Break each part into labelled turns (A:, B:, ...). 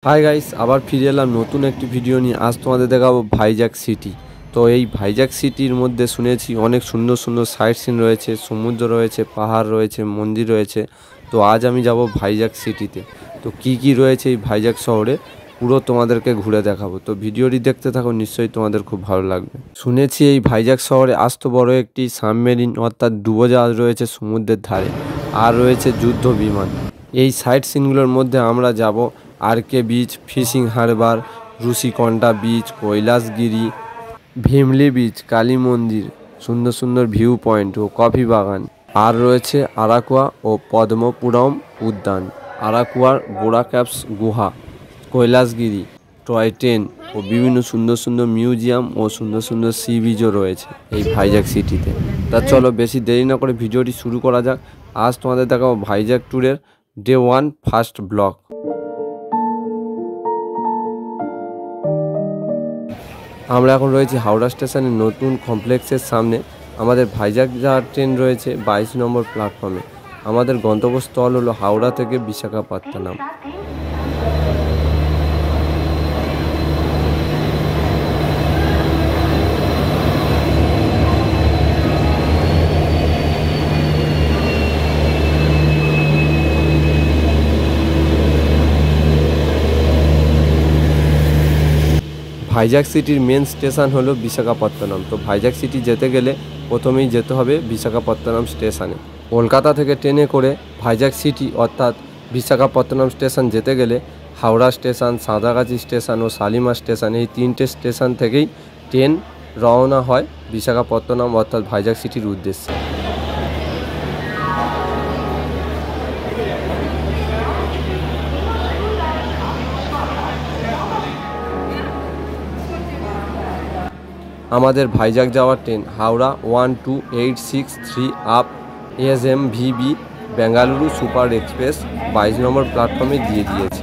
A: Hi guys, আবার ফিরে এলাম নতুন একটি ভিডিও নিয়ে। আজ তোমাদের দেখাবো ভাইজ্যাক সিটি। তো এই ভাইজ্যাক সিটির মধ্যে শুনেছি অনেক সুন্দর সুন্দর সাইট সিন রয়েছে, সমুদ্র রয়েছে, পাহাড় রয়েছে, মন্দির রয়েছে। তো আজ আমি যাব ভাইজ্যাক সিটিতে। তো কি কি রয়েছে এই ভাইজ্যাক শহরে পুরো তোমাদেরকে ঘুরে দেখাবো। তো ভিডিওটি দেখতে থাকো, নিশ্চয়ই তোমাদের খুব ভালো লাগবে। শুনেছি এই ভাইজ্যাক শহরে আস্ত বড় একটি সাবমেরিন অর্থাৎ ডুবোজাহাজ রয়েছে সমুদ্রের ধারে, আর রয়েছে যুদ্ধ বিমান। এই সাইট সিনগুলোর মধ্যে আমরা যাব RK beach, fishing harbour, Rushikonda beach, Kailasagiri, Bheemili beach, Kali মন্দির, সুন্দর সুন্দর ভিউ পয়েন্ট ও কফি বাগান। আর রয়েছে আরাকুয়া ও পদ্মপুরম উদ্যান, আরাকুয়ার বোরা ক্যাপস গুহা, কৈলাসগিরি, টয় ট্রেন ও বিভিন্ন সুন্দর সুন্দর মিউজিয়াম ও সুন্দর সুন্দর সি বিচও রয়েছে এই ভাইজ্যাক সিটিতে। তা চলো বেশি দেরি না করে ভিডিওটি শুরু করা যাক। আজ তোমাদের দেখাবো ভাইজ্যাক ট্যুরের ডে 1 ফার্স্ট ব্লগ। আমরা এখন রয়েছি হাওড়া স্টেশনের নতুন কমপ্লেক্সের সামনে। আমাদের ভাইজ্যাক যাওয়ার ট্রেন রয়েছে 22 নম্বর প্ল্যাটফর্মে। আমাদের গন্তব্যস্থল হলো হাওড়া থেকে বিশাখাপত্তনম। ভাইজ্যাক সিটির মেন স্টেশন হলো বিশাখাপত্তনম। তো ভাইজ্যাক সিটি যেতে গেলে প্রথমেই যেতে হবে বিশাখাপত্তনম স্টেশনে। কলকাতা থেকে ট্রেনে করে ভাইজ্যাক সিটি অর্থাৎ বিশাখাপত্তনম স্টেশন যেতে গেলে হাওড়া স্টেশন, সাঁতরাগাছি স্টেশন ও শালিমার স্টেশন, এই তিনটে স্টেশন থেকেই ট্রেন রওনা হয় বিশাখাপত্তনম অর্থাৎ ভাইজ্যাক সিটির উদ্দেশ্যে। আমাদের ভাইজ্যাক যাওয়ার train Howrah 12863 up SMVB Bengaluru super express 22 নম্বর প্ল্যাটফর্মে দিয়ে দিয়েছে।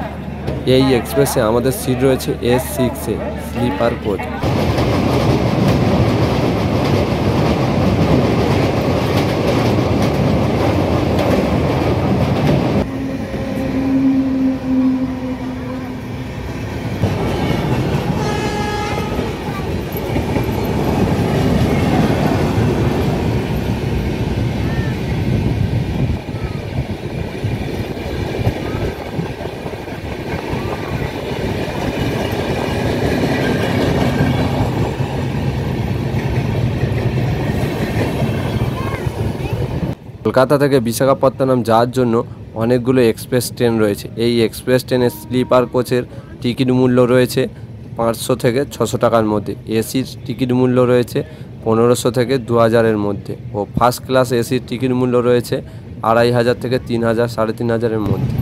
A: এই এক্সপ্রেসে আমাদের সিট রয়েছে S6-এ স্লিপার কোচ। কলকাতা থেকে বিশাখাপত্তনম যাওয়ার জন্য অনেকগুলো এক্সপ্রেস ট্রেন রয়েছে। এই এক্সপ্রেস ট্রেনের স্লিপার কোচের টিকিট মূল্য রয়েছে 500 থেকে 600 টাকার মধ্যে। এসির টিকিট মূল্য রয়েছে 1500 থেকে 2000-এর মধ্যে ও ফার্স্ট ক্লাস এসির টিকিট মূল্য রয়েছে 2500 থেকে 3000, 3500-এর মধ্যে।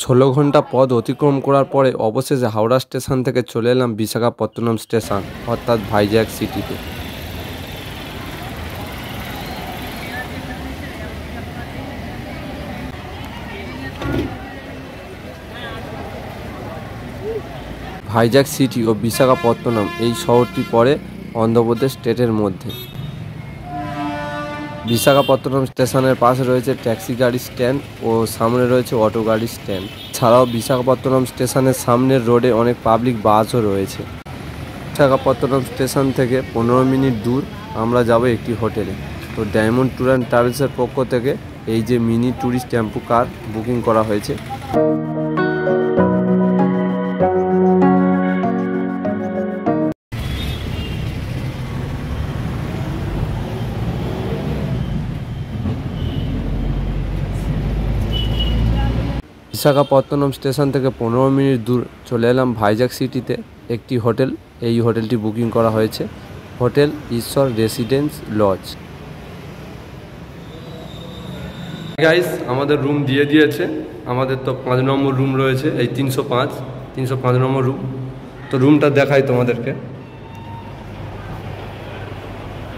A: ষোলো ঘন্টা পথ অতিক্রম করার পরে অবশেষে হাওড়া স্টেশন থেকে চলে এলাম বিশাখাপত্তনম স্টেশন অর্থাৎ ভাইজ্যাক সিটিতে। ভাইজ্যাক সিটি ও বিশাখাপত্তনম এই শহরটি পড়ে অন্ধ্রপ্রদেশ স্টেটের মধ্যে। বিশাখাপত্তনম স্টেশনের পাশে রয়েছে ট্যাক্সি গাড়ির স্ট্যান্ড ও সামনে রয়েছে অটো গাড়ির স্ট্যান্ড। ছাড়াও বিশাখাপত্তনম স্টেশনের সামনের রোডে অনেক পাবলিক বাসও রয়েছে। বিশাখাপত্তনম স্টেশন থেকে 15 মিনিট দূর আমরা যাব একটি হোটেলে। তো ডায়মন্ড ট্যুর অ্যান্ড ট্রাভেলসের পক্ষ থেকে এই যে মিনি ট্যুরিস্ট টেম্পো কার বুকিং করা হয়েছে। বিশাখাপত্তনম স্টেশন থেকে 15 মিনিট দূর চলে এলাম ভাইজ্যাক সিটিতে একটি হোটেল। এই হোটেলটি বুকিং করা হয়েছে, হোটেল ঈশ্বর রেসিডেন্স লজ। গাইস আমাদের রুম দিয়ে দিয়েছে, আমাদের তো 5 নম্বর রুম রয়েছে, এই 305 নম্বর রুম। তো রুমটা দেখাই তোমাদেরকে।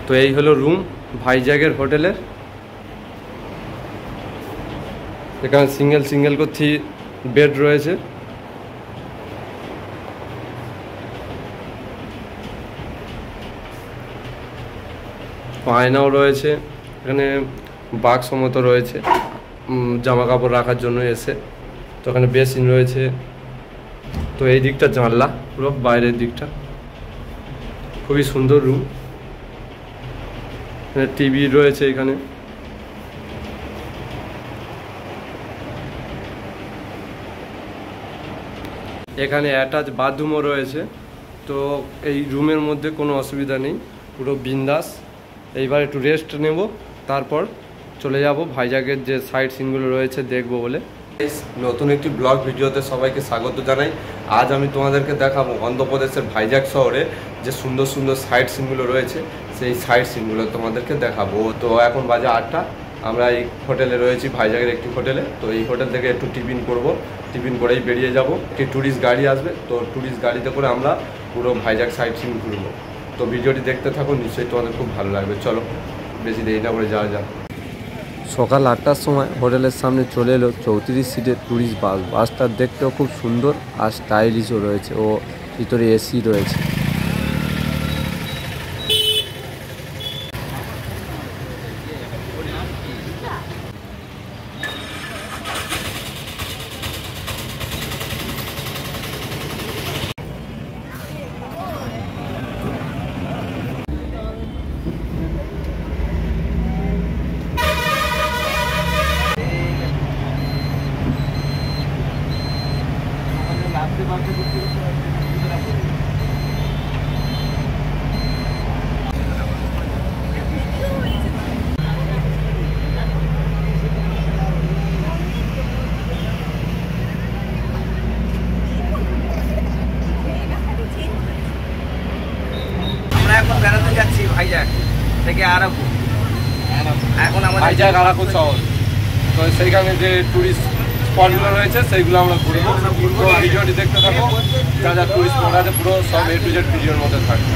A: তো এই হলো রুম ভাইজ্যাগের হোটেলের। এখানে সিঙ্গেল করে বেড রয়েছে। আয়নাও রয়েছে, এখানে বাক্স মতো রয়েছে জামা কাপড় রাখার জন্য এসে। তো এখানে বেসিন রয়েছে। তো এই দিকটা জানলা, পুরো বাইরের দিকটা খুবই সুন্দর রুম। এখানে টিভি রয়েছে, এখানে অ্যাটাচ বাথরুমও রয়েছে। তো এই রুমের মধ্যে কোনো অসুবিধা নেই, পুরো বিন্দাস। এইবার একটু রেস্ট নেব, তারপর চলে যাব ভাইজ্যাগের যে সাইট সিনগুলো রয়েছে দেখবো বলে। নতুন একটি ব্লগ ভিডিওতে সবাইকে স্বাগত জানাই। আজ আমি তোমাদেরকে দেখাবো অন্ধ্রপ্রদেশের ভাইজ্যাগ শহরে যে সুন্দর সুন্দর সাইট সিনগুলো রয়েছে, সেই সাইট সিনগুলো তোমাদেরকে দেখাবো। তো এখন বাজে 8টা, আমরা এই হোটেলে রয়েছি, ভাইজ্যাগের একটি হোটেলে। তো এই হোটেল থেকে একটু টিফিন করব, টিফিন করেই বেরিয়ে যাব। একটি ট্যুরিস্ট গাড়ি আসবে, তো ট্যুরিস্ট গাড়িতে করে আমরা পুরো ভাইজ্যাগ সাইট সিন ঘুরবো। তো ভিডিওটি দেখতে থাকো, নিশ্চয়ই তোমাদের খুব ভালো লাগবে। চলো বেশি দেরি না করে যাওয়া যাক। সকাল 8টার সময় হোটেলের সামনে চলে এলো 34 সিটের ট্যুরিস্ট বাস। বাসটা দেখতেও খুব সুন্দর আর স্টাইলিশও রয়েছে, ও ভিতরে এসি রয়েছে।
B: এখন বেড়াতে যাচ্ছি ভাইজ্যাগ থেকে আরাকু। এখন আমাদের
A: ভাইজ্যাগ আরাকু শহর, তো সেইখানে যে ট্যুরিস্ট স্পটগুলো রয়েছে সেইগুলো আমরা ঘুরবো। তো ভিডিওটি দেখতে থাকো, যা যা ট্যুরিস্ট স্পট আছে পুরো সব A to Z ভিডিওর মধ্যে থাকবে।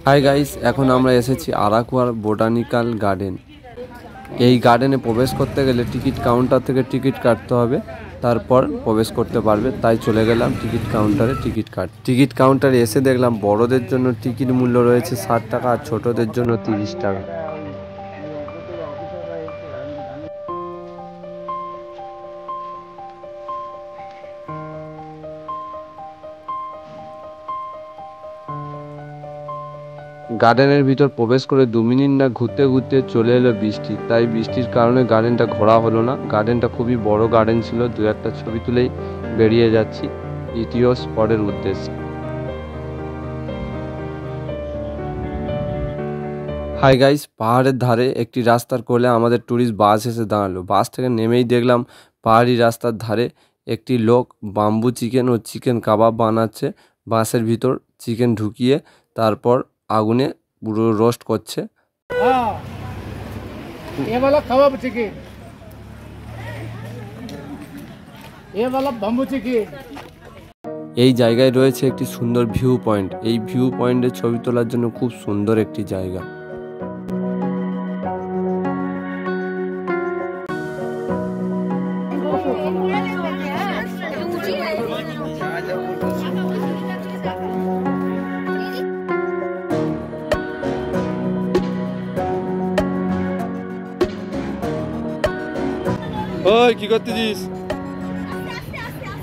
A: হাই গাইস, এখন আমরা এসেছি আরাকুয়ার বোটানিক্যাল গার্ডেন। এই গার্ডেনে প্রবেশ করতে গেলে টিকিট কাউন্টার থেকে টিকিট কাটতে হবে, তারপর প্রবেশ করতে পারবে। তাই চলে গেলাম টিকিট কাউন্টারে টিকিট কাউন্টারে এসে দেখলাম বড়দের জন্য টিকিট মূল্য রয়েছে 60 টাকা আর ছোটদের জন্য 30 টাকা। গার্ডেনের ভিতর প্রবেশ করে 2 মিনিট না ঘুরতে ঘুরতে চলে এলো বৃষ্টি। তাই বৃষ্টির কারণে গার্ডেনটা ঘোরা হলো না। গার্ডেনটা খুবই বড় গার্ডেন ছিল, 2-1টা ছবি তুলেই বেরিয়ে যাচ্ছি দ্বিতীয় স্পটের উদ্দেশ্যে। হাই গাইস, পাহাড়ের ধারে একটি রাস্তার কোলে আমাদের ট্যুরিস্ট বাস এসে দাঁড়ালো। বাস থেকে নেমেই দেখলাম পাহাড়ি রাস্তার ধারে একটি লোক বাম্বু চিকেন ও চিকেন কাবাব বানাচ্ছে। বাসের ভিতর চিকেন ঢুকিয়ে তারপর আগুনে পুরো রোস্ট করছে।
C: ये वाला कबाब चिकन
A: এই জায়গায় রয়েছে একটি সুন্দর ভিউ পয়েন্ট। এই ভিউ পয়েন্টে ছবি তোলার জন্য খুব সুন্দর একটি জায়গা। ওই কি করতেছিস?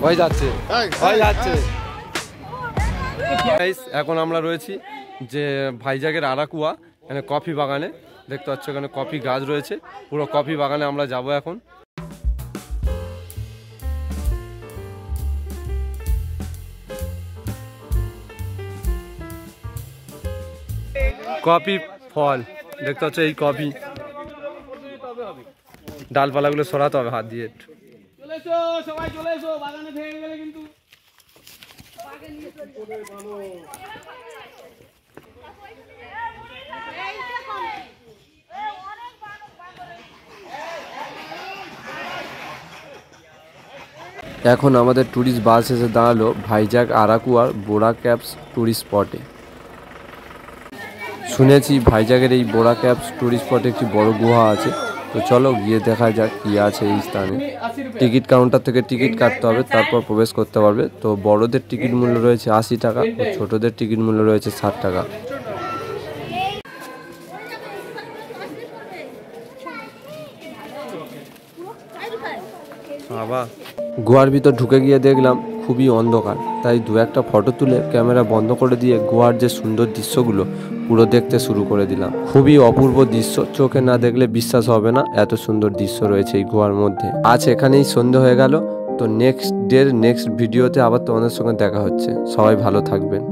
A: ভাই যাচ্ছে, ভাই যাচ্ছে। এখন আমরা রয়েছি যে ভাইজাগের আরাকুয়া, এখানে কফি বাগানে। দেখতে পাচ্ছ এখানে কফি গাছ রয়েছে, পুরো কফি বাগানে আমরা যাব এখন। কফি ফল দেখতে পাচ্ছ, এই কফি ডালপালাগুলো সরাতে হবে হাত দিয়ে।
C: সবাই চলে এসো, বাগানে থেকে গেলে কিন্তু
A: এখন আমাদের ট্যুরিস্ট বাস এসে দাঁড়ালো ভাইজাগ আরাকুয়ার বোরা ক্যাপস ট্যুরিস্ট স্পটে। শুনেছি ভাইজাগের এই বোরা ক্যাপস ট্যুরিস্ট স্পটে একটি বড় গুহা আছে, তো চলো গিয়ে দেখা যাক কি আছে এই স্থানে। টিকিট কাউন্টার থেকে টিকিট কাটতে হবে, তারপর প্রবেশ করতে পারবে। তো বড়দের টিকিট মূল্য রয়েছে 80 টাকা, ও ছোটদের টিকিট মূল্য রয়েছে 60 টাকা। গুহার ভিতর ঢুকে গিয়ে দেখলাম খুবই অন্ধকার, তাই দু একটা ফটো তুলে ক্যামেরা বন্ধ করে দিয়ে গুহার যে সুন্দর দৃশ্যগুলো পুরো দেখতে শুরু করে দিলাম। খুবই অপূর্ব দৃশ্য, চোখে না দেখলে বিশ্বাস হবে না, এত সুন্দর দৃশ্য রয়েছে এই গুহার মধ্যে। আজ এখানেই সন্ধ্যে হয়ে গেল। তো নেক্সট ভিডিওতে আবার তোমাদের সঙ্গে দেখা হচ্ছে। সবাই ভালো থাকবেন।